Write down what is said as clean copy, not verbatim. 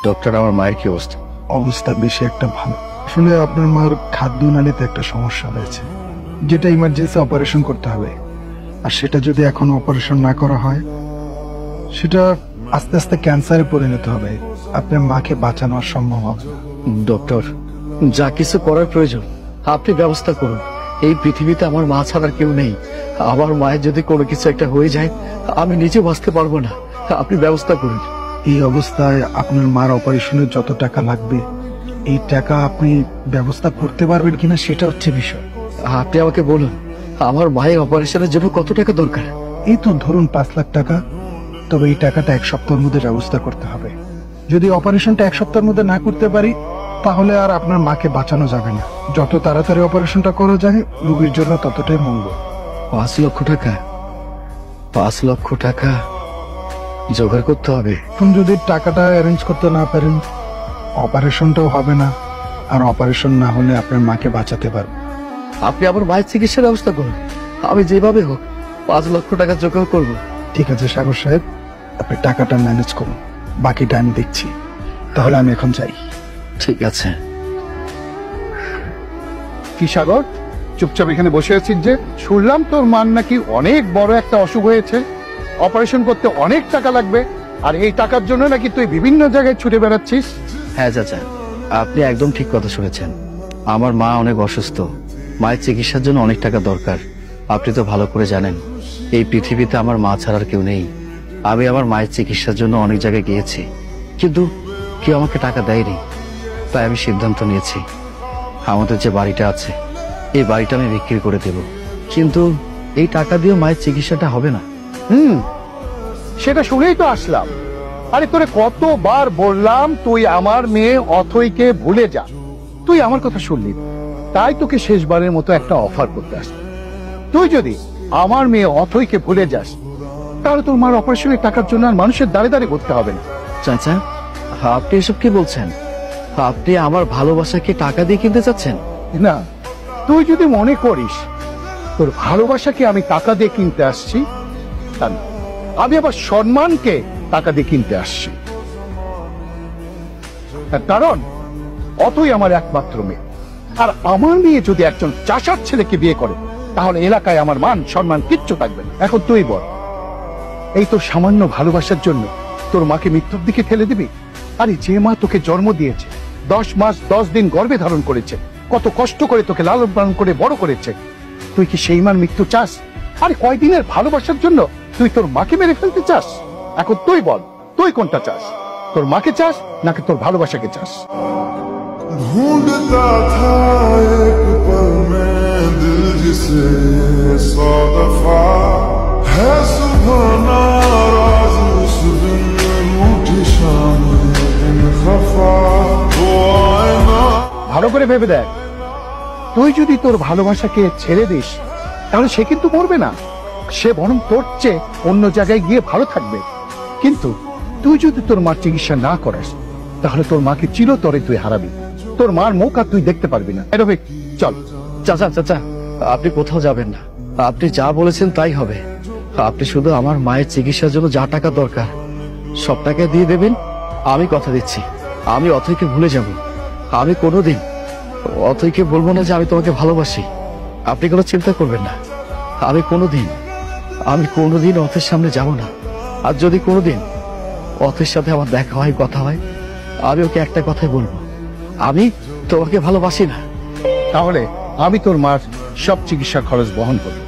Doctor, আমার মায়ের কি অবস্থা? অবস্থা বেশি একটা ভালো। আসলে আপনার মার খাদ্য নালীতে একটা সমস্যা হয়েছে, যেটা ইমার্জেন্সি অপারেশন করতে হবে। আর সেটা যদি এখন অপারেশন না করা হয়, সেটা আস্তে আস্তে ক্যান্সারে পরিণত হবে। আপনার মাকে বাঁচানো আর সম্ভব হবে না। ডক্টর, যা কিছু করার প্রয়োজন আপনি ব্যবস্থা করুন। এই পৃথিবীতে আমার মা ছাড়া কেউ নেই। আমার মায়ের যদি কোনো কিছু একটা হয়ে যায়, আমি নিজে বাঁচতে পারবো না। আপনি ব্যবস্থা করুন। এই অবস্থায় আপনার মার অপারেশনের যত টাকা লাগবে, এই টাকা আপনি ব্যবস্থা করতে পারবেন কিনা সেটা হচ্ছে বিষয়। আপনি আমাকে বলুন, আমার মায়ের অপারেশনের জন্য কত টাকা দরকার? এই তো ধরুন 5 লাখ টাকা। তবে এই টাকাটা 1 সপ্তাহের মধ্যে ব্যবস্থা করতে হবে। যদি অপারেশনটা 1 সপ্তাহের মধ্যে না করতে পারি, তাহলে আর আপনার মাকে বাঁচানো যাবে না। যত তাড়াতাড়ি অপারেশনটা করা যায় রোগীর জন্য ততটাই মঙ্গল। 5 লক্ষ টাকা? 5 লক্ষ টাকা জোগাড় করতে হবে। এখন যদি টাকাটা অ্যারেঞ্জ করতে না পারেন, অপারেশনটাও হবে না। আর অপারেশন না হলে আপনার মাকে বাঁচাতে পারবেন। আপনি আমার মায়ের চিকিৎসার ব্যবস্থা করুন। আমি যেভাবে হোক 5 লক্ষ টাকা জোগাড় করবো। ঠিক আছে সাগর সাহেব, আপনি টাকাটা ম্যানেজ করুন, বাকিটা আমি দেখছি। তাহলে আমি এখন যাই। ঠিক আছে। কি সাগর, চুপচাপ এখানে বসে আছিস যে? শুনলাম তোর মার নাকি অনেক বড় একটা অসুখ হয়েছে, অপারেশন করতে অনেক টাকা লাগবে, আর এই টাকার জন্য নাকি তুই বিভিন্ন জায়গায় ছুটে বেড়াচ্ছিস। হ্যাঁ চাচা, আপনি একদম ঠিক কথা শুনেছেন। আমার মা অনেক অসুস্থ, মায়ের চিকিৎসার জন্য অনেক টাকা দরকার। আপনি তো ভালো করে জানেন এই পৃথিবীতে আমার মা ছাড়ার কেউ নেই। আমি আমার মায়ের চিকিৎসার জন্য অনেক জায়গায় গিয়েছি, কিন্তু কেউ আমাকে টাকা দেয়নি। তাই আমি সিদ্ধান্ত নিয়েছি আমাদের যে বাড়িটা আছে, এই বাড়িটা আমি বিক্রি করে দেব। কিন্তু এই টাকা দিয়ে মায়ের চিকিৎসাটা হবে না। সেটা শুনেই তো আসলাম। আরে তোরে কতবার বললাম তুই আমার মেয়ে অথইকে ভুলে যা, তুই আমার কথা শুনলি না। তাই তোকে শেষবারের মতো একটা অফার করতে আসলাম। তুই যদি আমার মেয়ে অথইকে ভুলে যাস, তাহলে তোর মার অপারেশনের টাকার জন্য আর মানুষের দাঁড়ে দাঁড়িয়ে করতে হবে না। চাচা, আপনি এসব কি বলছেন? আপনি আমার ভালোবাসাকে টাকা দিয়ে কিনতে চাচ্ছেন? না, তুই যদি মনে করিস তোর ভালোবাসাকে আমি টাকা দিয়ে কিনতে আসছি, তা না। আমি আবার সম্মানকে টাকা দিয়ে কিনতে আসছি। তার কারণ অতই আমার একমাত্র মেয়ে, আর আমার মেয়ে যদি একজন চাষার ছেলেকে বিয়ে করে, তাহলে এলাকায় আমার মান সম্মান কিচ্ছু থাকবে না। এখন তুই বল, এই তোর সামান্য ভালোবাসার জন্য তোর মাকে মৃত্যুর দিকে ঠেলে দিবি? আরে যে মা তোকে জন্ম দিয়েছে, 10 মাস 10 দিন গর্ভে ধারণ করেছে, কত কষ্ট করে তোকে লালন পালন করে বড় করেছে, তুই কি সেই মার মৃত্যু চাস? আরে কয়দিনের ভালোবাসার জন্য তুই তোর মাকে মেরে ফেলতে চাস? এখন তুই বল, তুই কোনটা চাস? তোর মাকে চাস নাকি তোর ভালোবাসাকে চাস? ढूंढता था एक पल में दिल जिसे 100 दफा है सुबह नाराज उस दिन रूठी शाम इन खफा वो आईना। ভালো করে ভেবে দেখ, তুই যদি তোর ভালোবাসাকে ছেড়ে দিস, তাহলে সে কিন্তু মরবে না, সে বরং তোর চেয়ে অন্য জায়গায় গিয়ে ভালো থাকবে। কিন্তু তুই যদি তোর মার চিকিৎসা না করাস, তাহলে তোর মাকে চিরতরে তুই হারাবি, তোর মার মুখ আর তুই দেখতে পারবি না। রফিক, চল। চাচা চাচা, আপনি কোথাও যাবেন না। আপনি যা বলেছেন তাই হবে। আপনি শুধু আমার মায়ের চিকিৎসার জন্য যা টাকা দরকার সব টাকা দিয়ে দেবেন। আমি কথা দিচ্ছি, আমি অথইকে ভুলে যাব। আমি কোনোদিন অথইকে বলবো না যে আমি তোমাকে ভালোবাসি। আপনি কোনো চিন্তা করবেন না। আমি কোনোদিন অথের সামনে যাব না। আর যদি কোনোদিন অথের সাথে আমার দেখা হয়, কথা হয়, আমি ওকে একটা কথাই বলবো, আমি তোমাকে ভালোবাসি না। তাহলে আমি তোর মার সব চিকিৎসা খরচ বহন করব।